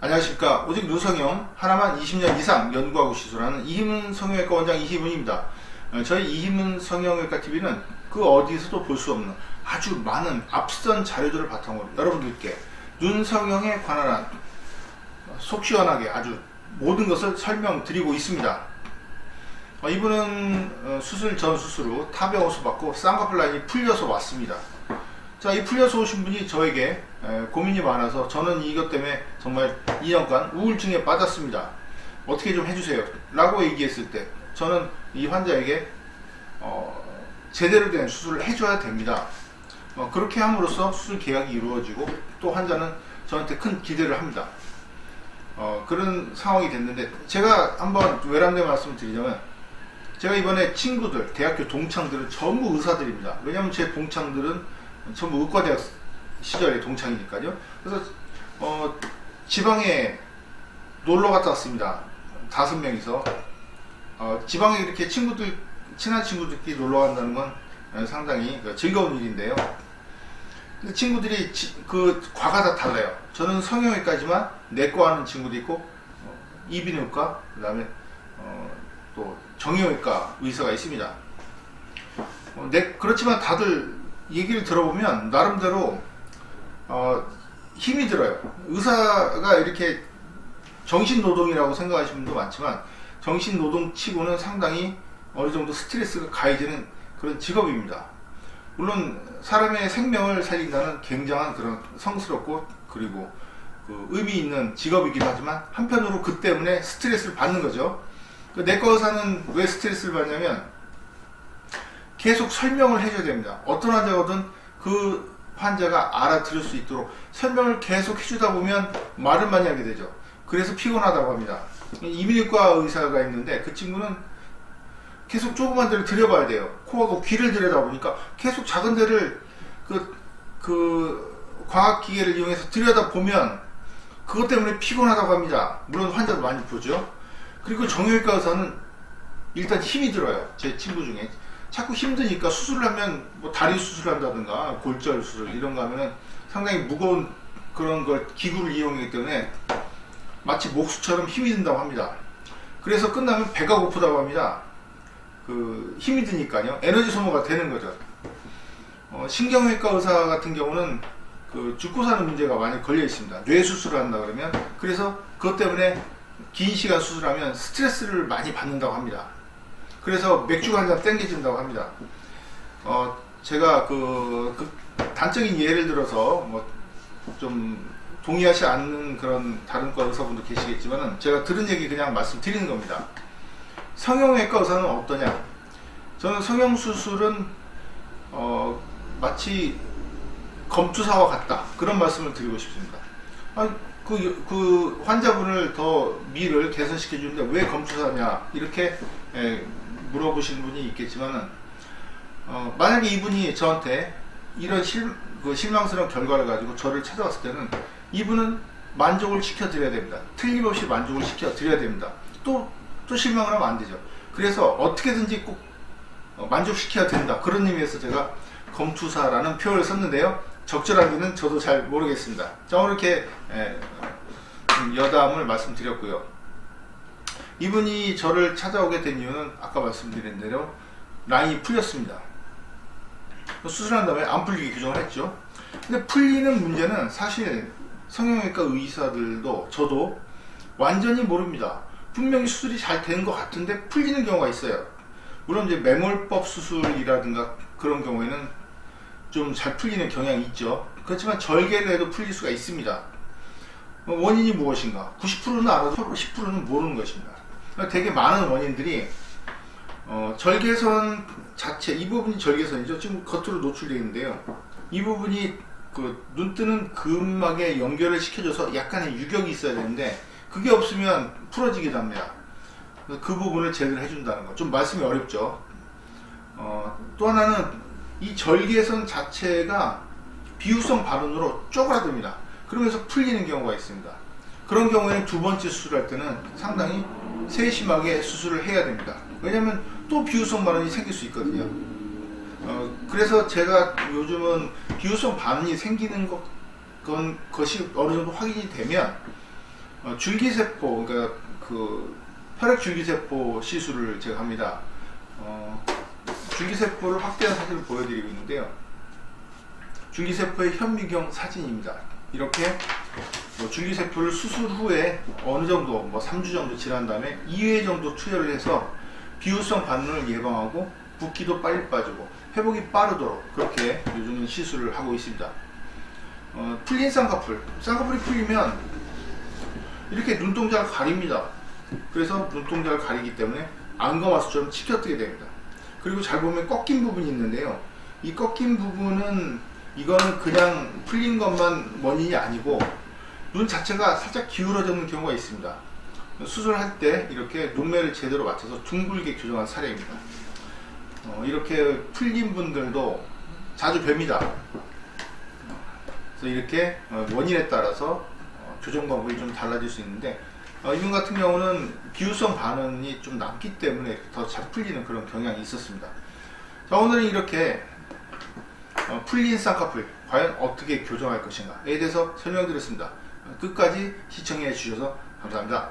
안녕하십니까. 오직 누성형 하나만 20년 이상 연구하고 시술하는 이희문 성형외과 원장 이희문입니다. 저희 이희문 성형외과 TV는 그 어디서도 볼 수 없는 아주 많은 앞선 자료들을 바탕으로 여러분들께 눈 성형에 관한 속 시원하게 아주 모든 것을 설명드리고 있습니다. 이분은 수술 전 수술 후 타병원수 받고 쌍꺼풀 라인이 풀려서 왔습니다. 자, 이 풀려서 오신 분이 저에게 고민이 많아서 저는 이것 때문에 정말 2년간 우울증에 빠졌습니다. 어떻게 좀 해주세요 라고 얘기했을 때 저는 이 환자에게 제대로 된 수술을 해줘야 됩니다. 그렇게 함으로써 수술 계약이 이루어지고 또 환자는 저한테 큰 기대를 합니다. 그런 상황이 됐는데 제가 한번 외람된 말씀을 드리자면, 제가 이번에 친구들, 대학교 동창들은 전부 의사들입니다. 왜냐하면 제 동창들은 전부 의과대학 시절의 동창이니까요. 그래서 지방에 놀러 갔다 왔습니다. 5명이서 지방에 이렇게 친구들, 친한 친구들끼리 놀러 간다는 건 상당히 즐거운 일인데요. 근데 친구들이 그 과가 다 달라요. 저는 성형외과지만 내과 하는 친구도 있고 이비인후과, 그 다음에 또 정형외과 의사가 있습니다. 그렇지만 다들 얘기를 들어보면 나름대로 힘이 들어요. 의사가 이렇게 정신노동이라고 생각하시는 분도 많지만 정신노동 치고는 상당히 어느 정도 스트레스가 가해지는 그런 직업입니다. 물론 사람의 생명을 살린다는 굉장한 그런 성스럽고 그리고 그 의미 있는 직업이긴 하지만 한편으로 그 때문에 스트레스를 받는 거죠. 내과 의사는 왜 스트레스를 받냐면 계속 설명을 해줘야 됩니다. 어떤 환자거든 그 환자가 알아들을 수 있도록 설명을 계속 해주다 보면 말을 많이 하게 되죠. 그래서 피곤하다고 합니다. 이비인후과 의사가 있는데 그 친구는 계속 조그만 데를 들여봐야 돼요. 코하고 귀를 들여다보니까 계속 작은 데를 그 과학기계를 이용해서 들여다보면 그것 때문에 피곤하다고 합니다. 물론 환자도 많이 보죠. 그리고 정형외과 의사는 일단 힘이 들어요. 제 친구 중에 자꾸 힘드니까 수술을 하면 뭐 다리 수술한다든가 골절 수술 이런 거 하면은 상당히 무거운 그런 걸 기구를 이용하기 때문에 마치 목수처럼 힘이 든다고 합니다. 그래서 끝나면 배가 고프다고 합니다. 그 힘이 드니까요. 에너지 소모가 되는 거죠. 신경외과 의사 같은 경우는 그 죽고 사는 문제가 많이 걸려 있습니다. 뇌 수술을 한다 그러면. 그래서 그것 때문에 긴 시간 수술하면 스트레스를 많이 받는다고 합니다. 그래서 맥주 한 잔 땡겨진다고 합니다. 제가 그 단적인 예를 들어서 뭐 좀 동의하지 않는 그런 다른 과 의사분도 계시겠지만은 제가 들은 얘기 그냥 말씀드리는 겁니다. 성형외과 의사는 어떠냐? 저는 성형수술은 마치 검투사와 같다, 그런 말씀을 드리고 싶습니다. 그 환자분을 더 미를 개선시켜 주는데 왜 검투사냐 이렇게 물어보시는 분이 있겠지만은 만약에 이분이 저한테 이런 실망스러운 결과를 가지고 저를 찾아왔을 때는 이분은 만족을 시켜드려야 됩니다. 틀림없이 만족을 시켜드려야 됩니다. 또 실망을 하면 안 되죠. 그래서 어떻게든지 꼭 만족시켜야 된다, 그런 의미에서 제가 검투사라는 표현을 썼는데요. 적절한지는 저도 잘 모르겠습니다. 자, 오늘 이렇게 여담을 말씀드렸고요. 이분이 저를 찾아오게 된 이유는 아까 말씀드린 대로 라인이 풀렸습니다. 수술한 다음에 안 풀리게 교정을 했죠. 근데 풀리는 문제는 사실 성형외과 의사들도 저도 완전히 모릅니다. 분명히 수술이 잘 되는 것 같은데 풀리는 경우가 있어요. 물론 이제 매몰법 수술이라든가 그런 경우에는 좀 잘 풀리는 경향이 있죠. 그렇지만 절개를 해도 풀릴 수가 있습니다. 원인이 무엇인가? 90%는 알아도 10%는 모르는 것입니다. 되게 많은 원인들이 절개선 자체, 이 부분이 절개선이죠. 지금 겉으로 노출되어 있는데요. 이 부분이 그 눈뜨는 근막에 연결을 시켜줘서 약간의 유격이 있어야 되는데 그게 없으면 풀어지기도 합니다. 그 부분을 제대로 해준다는 거. 좀 말씀이 어렵죠. 또 하나는 이 절개선 자체가 비유성 발원으로 쪼그라듭니다. 그러면서 풀리는 경우가 있습니다. 그런 경우에는 두 번째 수술할 때는 상당히 세심하게 수술을 해야 됩니다. 왜냐하면 또 비유성 발원이 생길 수 있거든요. 그래서 제가 요즘은 비유성 발원이 생기는 것이 어느 정도 확인이 되면 줄기세포, 그러니까 그 혈액 줄기세포 시술을 제가 합니다. 줄기세포를 확대한 사진을 보여드리고 있는데요. 줄기세포의 현미경 사진입니다. 이렇게 줄기세포를 수술 후에 어느 정도 3주 정도 지난 다음에 2회 정도 투여를 해서 비후성 반응을 예방하고 붓기도 빨리 빠지고 회복이 빠르도록 그렇게 요즘은 시술을 하고 있습니다. 풀린 쌍꺼풀이 풀리면 이렇게 눈동자를 가립니다. 그래서 눈동자를 가리기 때문에 안검하수처럼 치켜뜨게 됩니다. 그리고 잘 보면 꺾인 부분이 있는데요. 이 꺾인 부분은 이거는 그냥 풀린 것만 원인이 아니고 눈 자체가 살짝 기울어지는 경우가 있습니다. 수술할 때 이렇게 눈매를 제대로 맞춰서 둥글게 교정한 사례입니다. 이렇게 풀린 분들도 자주 뵙니다. 그래서 이렇게 원인에 따라서 교정 방법이 좀 달라질 수 있는데 이분 같은 경우는 비후성 반응이 좀 남기 때문에 더 잘 풀리는 그런 경향이 있었습니다. 자, 오늘은 이렇게 풀린 쌍꺼풀 과연 어떻게 교정할 것인가에 대해서 설명드렸습니다. 끝까지 시청해 주셔서 감사합니다.